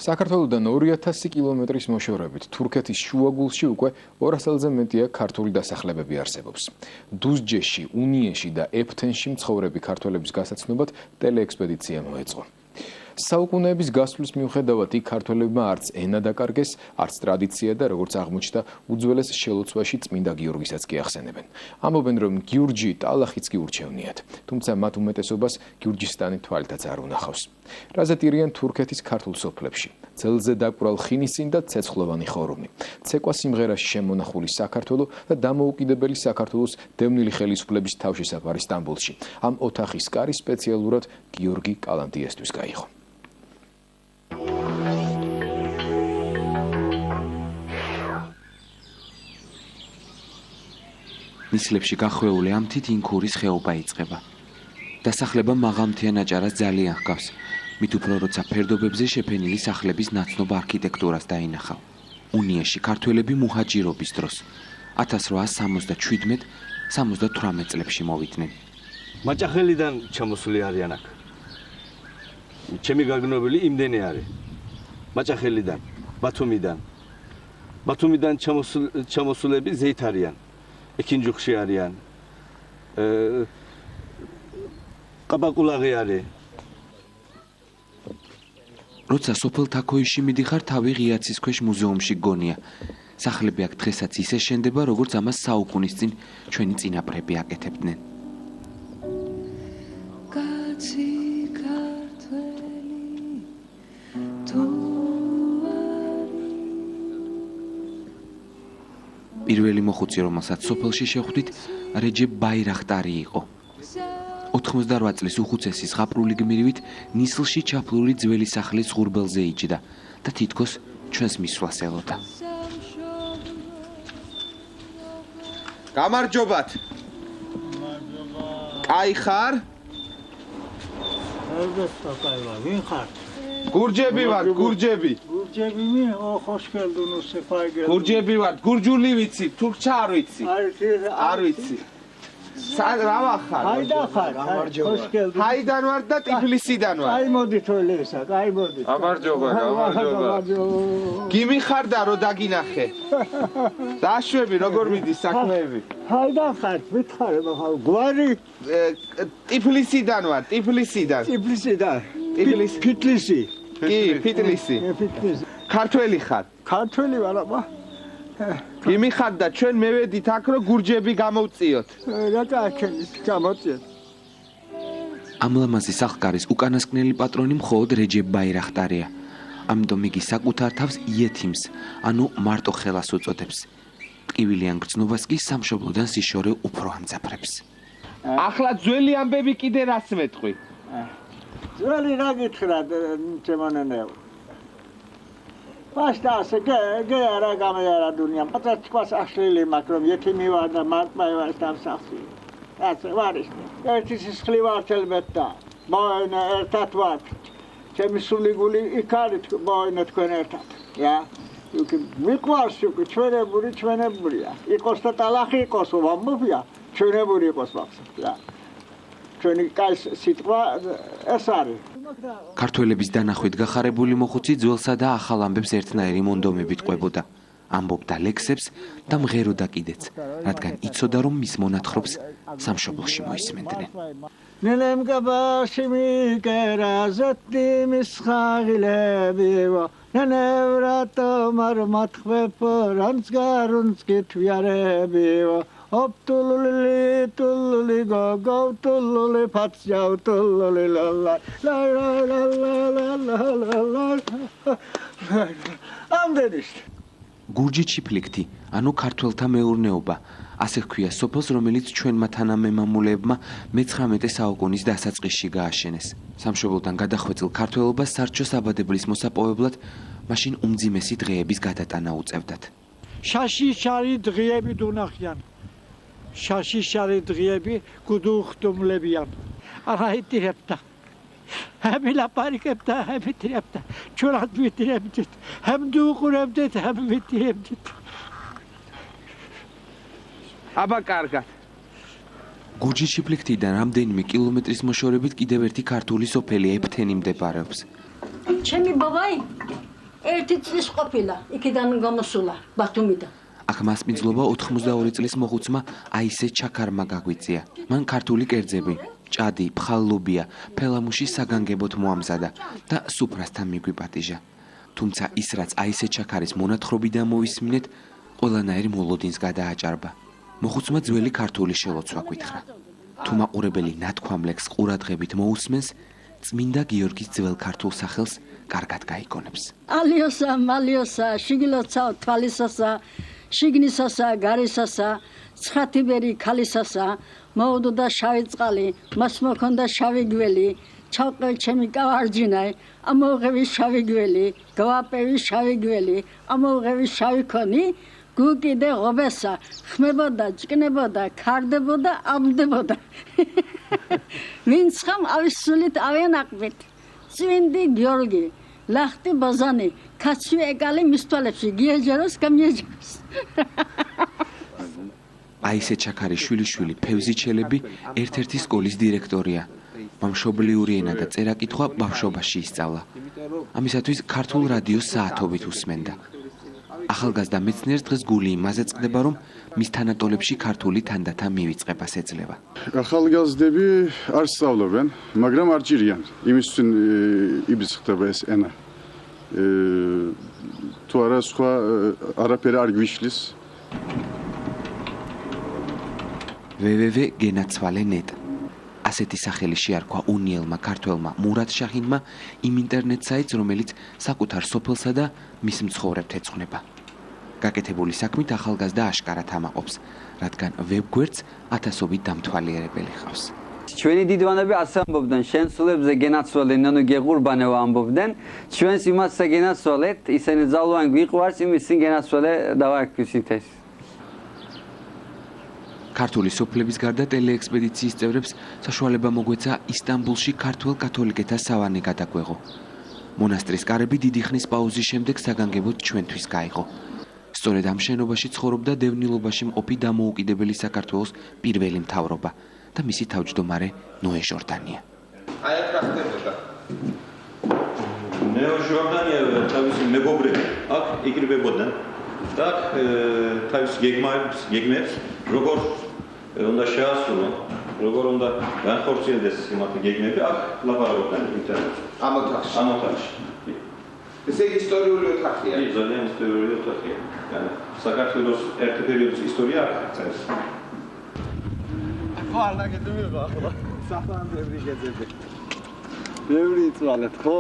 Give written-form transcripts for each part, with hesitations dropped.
საქართველოდან 2000 კილომეტრის მოშორებით თურქეთის შუაგულში უკვე 200-ზე მეტია ქართული დასახლებები არსებობს. დუსჯეში, უნიეში და ეფთენში მცხოვრები ქართველების გასაცნობად ტელეექსპედიცია მოეწყო. საუკუნეების გასვლის მიუხედავად იქ ქართველებმა არც ენა დაკარგეს, არც ტრადიცია და როგორც აღმოჩნდა, უძველეს შელოცვაში წმინდა გიორგისაც კი ახსენებენ. ამბობენ, რომ გიურჯი ტალახიც კი ურჩევნიათ, თუმცა მათ უმეტესობას გიურჯისტანი თვალითაც არ უნახავს. რაზე ტირიან თურქეთის ქართულ სოფლებში, ძელზე დაკვრალ ხინისწინ და ცეცხლოვანი ხორუმი. ცეკვა სიმღერაში შემონახული საქართველო და დამოუკიდებელი საქართველოს დევნილი ხელისუფლების თავშესაფარი სტამბოლში. ამ ოთახის კარი სპეციალურად გიორგი კალანდიესთვის გაიღო. ნისლებში გახვეული ამ თით ინქურის ხეობა იწყება. დასახლება მაღალმთიან აჭარას ძალიან ჰგავს. მით უფრო როცა ფერდობებზე შეფენილი სახლების ნაცნობ არქიტექტურას დაინახავ. უნიეში ქართველები მუჰაჯირობის დროს 1877-78 წლებში მოვიდნენ. მაჭახელიდან ჩამოსული არიან აქ. ჩემი გაგნობილი იმდენი არის. მაჭახელიდან, ბათუმიდან ჩამოსულები ზეით არიან. ექინჯუხში არიან. ყაბაყულაღი არის. როცა სოფელ თაქოიში მიდიხარ, თავი ღიაცის ქვეშ მუზეუმში გონია. სახლები აქ დღესაც ისე შენდება, როგორც ამას საუკუნის წინ ჩვენი წინაპრები აკეთებდნენ. პირველი მოხუცი, რომელსაც სოფელში შეხვდით, რეჯებ ბაირახტარი იყო. 88 წლის უხუცესი ზღაპრული გმირივით ნისლში ჩაფლული ძველი სახლის ღურბელზე იჯდა და თითქოს ჩვენს მისვლას ელოდა. გამარჯობათ. კაი ხარ? ვინ ხარ? გურჯები ვარ, გურჯები. გურჯები მე, خوش geldin sefa geldin. გურჯები ვარ, გურჯული ვიცი, თურქჩა არ ვიცი. არ ვიცი. რა ვახარ? Hayda ხარ? خوش geldin. ჰაიდან ვარ და ტიფლისიდან ვარ. Ay მოდით ოლესა, ay მოდით. გამარჯობა. გიმიხარ და რო დაგინახე. დაშვები, როგორ მიდის საქმეები? Hayda ხარ? მითხარ, გვარი? ტიფლისიდან ვარ, ტიფლისიდან. ფიტლისი. კი, ფიტლისი. ქართველი ხარ? ქართველი ვარ, აბა. გიმიხარ და ჩვენ მევედით აქ რომ გურჯები გამოვწიოთ. რა გააკეთეს, გამოვწიოთ. ამ ლამაზი სახლკარის უკანასკნელი პატრონი მხოლოდ რეჯებ ბაირახტარია. ამიტომ იგი საკუთარ თავს იეთიმს, ანუ მარტო ხელას უწოდებს. ტკივილიან გრძნობას კი სამშობლოდან სიშორე უფრო ამძაფრებს. ახლა ძველი ამბები კიდე რას მეტყვი? ძველი რა გითხრა ჩემონენეო. Başta gel gamera dünya. Patat çıkmaz aşırı makrom. Yetimi var da martmay var tam saksi. Var işte. Ertesi var elbette. Boyuna ertat var. Çemisuli guli ikarit boyuna tkön ertat. Ya. Çünkü mikvar çünkü çöre buri ya. İkosta talahi kosu var mı ya? Çöre buri kos baksın ya. Çöni kaç sitva esari. ქართველების დანახვით გახარებული მოხუცი ძველსა და ახალ ამბებს ერთნაირი მონდომებით ყვებოდა. ამბობდა ლექსებს და მღეროდა კიდეც, რადგან იცოდა, რომ მის მონათხრობს სამშობლოში მოისმენდნენ. ნელემ გაბაში მიგერაზეთი მისხაღილებიო ნენევრატო მარმათხებ რანცგარუნც კითვიარებიო Optululi tululi go tululi patsjav tululi la la la la la la. Ამდენ işte. გურჯი ჩიფლიქტი, ანუ ქართველთა მეურნეობა, ასე ჰქვია სოფელს, რომელიც ჩვენმა თანამემამულეებმა მე-19 საუკუნის დასაწყისში გააშენეს. სამშობლოდან გადახვეწილ ქართველობას სარჩო საბადებლის მოსაპოვებლად მაშინ უმძიმესი დღეების გადატანა უწევდათ. შაში შარი დღეები დუნახიან. შაში შარი დღეები გუდუხდუმლებიან. არაიტირებდა. Hem laparikepta, hem bitirepta. Çorak bitireptit. Hem duğureptit, hem bitireptit. აბა კარგად. გურჯი ჩიფლიქტიდან რამდენიმე კილომეტრის მოშორებით კიდევ ერთი ქართული სოფელი ეფთენი მდებარეობს. ჩემი ბაბაი ერთი წლის ყოფილა, იქიდან გამოსულა ბათუმიდან. აქ მასპინძლობა 82 წლის მოხუცმა აისე ჩაქარმა გაგვიწია. მან ქართული კერძები, ჭადი, ფხალლობია, ფელამუში საგანგებოდ მოამზადა და სუფრასთან მიგვიპატიჟა. თუმცა ის რაც აისე ჩაქარის მონათხრობიდან მოვისმინეთ, ყველანაირ მოლოდინს გადააჭარბა. მოხუცმა ძველი ქართული შელოცვა გითხრა. თუ მაყურებელი ნათქვამლექს ყურადღებით მოусმენს, წმინდა გიორგის ძველ ქართულ სახელს კარგად გაიგონებს. ალიოსა, მალიოსა, შიგილოცა, თვალისასა, შიგნისასა, გარისასა, ცხათიბერი ქალისასა, მოუდოდა შავი წყალი, მას მოქონდა შავი გველი, ჩავყე ჩემი კავარჯინაი, ამოღევი შავი გველი, გავაპევი შავი გველი, ამოღევი შავი ქონი, გუკიდე ღობესა, ხმებოდა, ჭკნებოდა, ქარდებოდა, ამდებოდა. ვინც ხამ ავისულით ავენაყბით, წმინდი გიორგი, ლახტი ბაზანი, კაცვი ეკალი მის თვალებში, გიეჯეროს, გამიეჯეროს. აისე ჩაქარის შვილიშვილი ფევზი ჩელები ერთ-ერთი სკოლის დირექტორია. მამშობლიური ენა და წერა-კითხვა ბავშვობაში ისწავლა. ამისათვის ქართულ რადიოს საათობით უსმენდა. ახალგაზრდა მეცნიერს დღეს გული იმაზე წყდება, რომ მის თანატოლებში ქართული თანდათან მივიწყებას ეძლევა. ახალგაზრდები არ სწავლობენ, მაგრამ არ ჭირიან. იმისთვის იბიძხდება ეს ენა. თუ არა სხვა არაფერი არ გვიშლის. www.genacvale.net ასეთი სახელი შეარქვა უნიელმა ქართველმა მურად შაჰინმა იმ ინტერნეტ საიტს, რომელიც საკუთარ სოფელსა და მის მცხოვრებთ ეძღვნება. გაკეთებული საქმით ახალგაზრდა აშკარად ამაყობს, რადგან ვებგვერდს ათასობით დამთვალიერებელი ჰყავს. ჩვენი დიდვანები ასე ამბობდნენ, შენ სულებზე გენაცვალე, ნანო გეყურბანევა ამბობდნენ, ჩვენს იმას გენაცვალეთ, ისინი ძალოვან გვიყვარს, იმის წინ გენაცვალე დავაქვისით ეს. ქართული სოფლების გარდა ტელეექსპედიციის წევრებს საშუალება მოგვეცა ისტანბულში ქართველ კათოლიკეთა სავანე გადაგვეღო. მონასტრის კარები დიდი ხნის პაუზის შემდეგ საგანგებოდ ჩვენთვის გაიღო. სწორედ ამ შენობაში ცხოვრობდა დევნილობაში მყოფი დამოუკიდებელი საქართველოს პირველი მთავრობა და მისი თავმჯდომარე ნოე ჟორდანია. აი აქ რა ხდებოდა? ნოე ჟორდანია თავისი მეგობრები აქ იკრიბებოდნენ და თავის გეგმებს როგორ უნდა შეასრულონ, როგორ უნდა განხორციელდეს იმათ გეგმები, აქ ლაპარაკობდნენ ინტერნეტში. ამ ოთახში. ესე იგი ისტორიული ოთახია. კი, ძალიან ისტორიული ოთახია. საქართველოს ერთი პერიოდის ისტორია აქ წერს. ხვალა გეტყვი ახლა. საფრანგები გეძებდი. ბევრი წვალეთ, ხო?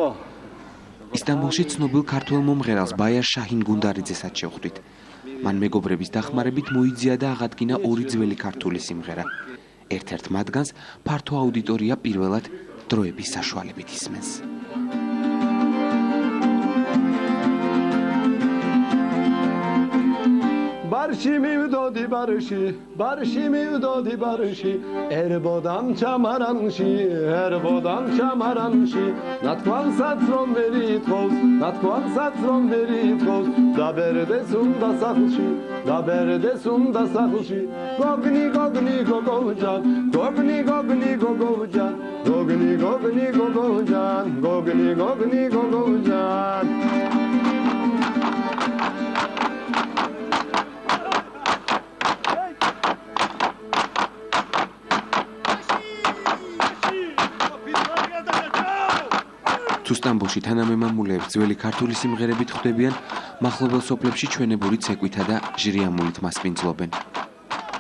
ისტანბულში ცნობილ ქართველ მომღერალს ბაიარ შაჰინ გუნდარიძესაც შევხვდით. მან მეგობრების დახმარებით მოიძია და აღადგინა ორი ძველი ქართული სიმღერა. ერთ-ერთ მათგანს ფართო აუდიტორია პირველად დროების საშუალებით ისმენს. Barshi mivdodi barshi, erbodam chamaranshi, natkvan satron verit kos, da berde sunda sakhshi, gogni gogojan, gogni gogojan. სტამბოლში თანამემამულეებს ძველი ქართული სიმღერებით ხვდებიან, მახლობელ სოფლებში ჩვენებური ცეკვითა და ჟრიამულით მასპინძლობენ.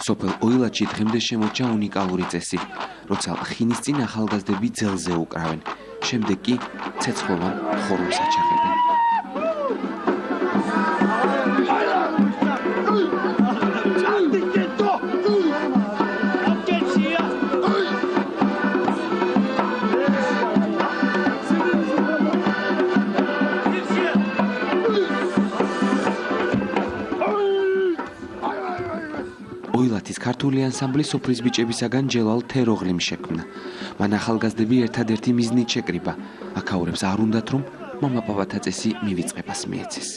სოფელ ოილათში დღემდე შემორჩა უნიკალური წესი, როცა ლხინის წინ ახალგაზრდები ძელზე უკრავენ, შემდეგ კი ცეცხლოვან ხორუმს აჩაღებენ. ოილათის ქართული ანსამბლი სოფლის ბიჭებისაგან ჯელალ თეროღლიმ შექმნა. მან ახალგაზრდები ერთადერთი მიზნით შეკრიბა. აქაურებს არ უნდათ, რომ მამა პაპათა წესი მივიწყებას მიეცეს.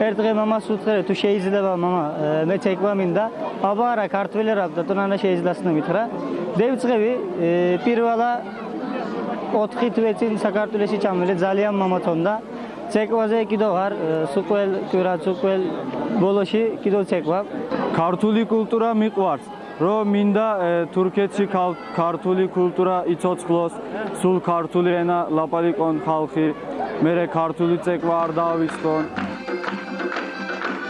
ერთ დღე მამას უთხრე, თუ შეიძლება მამა მე ცეკვა მინდა, აბა არა ქართველი რა დატონანა შეიძლება მითხრა. დევწყები პირველა 4 თვე წინ საქართველოში ჩამოვიდა, ძალიან მომათონდა. ცეკვაზე კიდევ არ სუყელ კვირაც უყელ ბოლოში კიდევ ცეკვა. ქართული კულტურა მიყვარს. რომ მინდა თურქეთში ქართული კულტურა იცოცხლოს, სულ ქართული ენა ლაპარაკონ ხალხი, მერე ქართული ცეკვა არ დავიწყონ.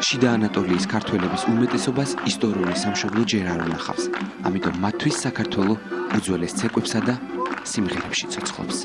შიდა ანატოლიის ქართველების უმეტესობას ისტორიული სამშობლო ჯერ არ უნახავს. ამიტომ მათთვის საქართველო უძველეს ცეკვებსა და სიმღერებში ცოცხლობს.